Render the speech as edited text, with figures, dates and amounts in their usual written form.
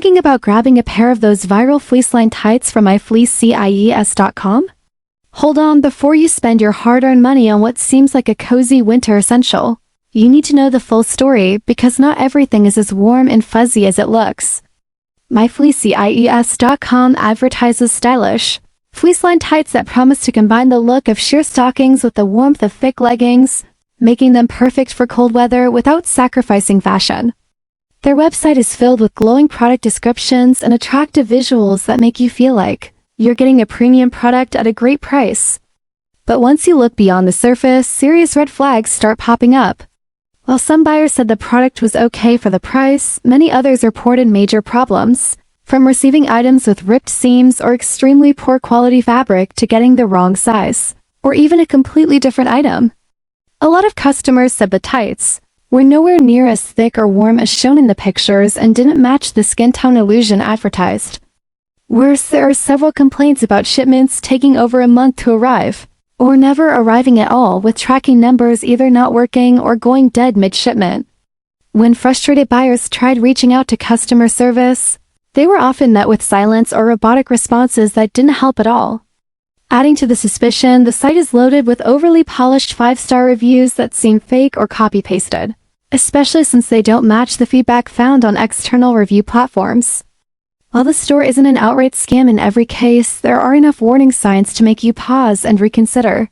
Thinking about grabbing a pair of those viral fleece-lined tights from myfleececies.com? Hold on, before you spend your hard-earned money on what seems like a cozy winter essential, you need to know the full story because not everything is as warm and fuzzy as it looks. myfleececies.com advertises stylish, fleece-lined tights that promise to combine the look of sheer stockings with the warmth of thick leggings, making them perfect for cold weather without sacrificing fashion. Their website is filled with glowing product descriptions and attractive visuals that make you feel like you're getting a premium product at a great price. But once you look beyond the surface, serious red flags start popping up. While some buyers said the product was okay for the price, many others reported major problems, from receiving items with ripped seams or extremely poor quality fabric to getting the wrong size, or even a completely different item. A lot of customers said the tights were nowhere near as thick or warm as shown in the pictures and didn't match the skin tone illusion advertised. Worse, there are several complaints about shipments taking over a month to arrive, or never arriving at all, with tracking numbers either not working or going dead mid-shipment. When frustrated buyers tried reaching out to customer service, they were often met with silence or robotic responses that didn't help at all. Adding to the suspicion, the site is loaded with overly polished 5-star reviews that seem fake or copy-pasted, especially since they don't match the feedback found on external review platforms. While the store isn't an outright scam in every case, there are enough warning signs to make you pause and reconsider.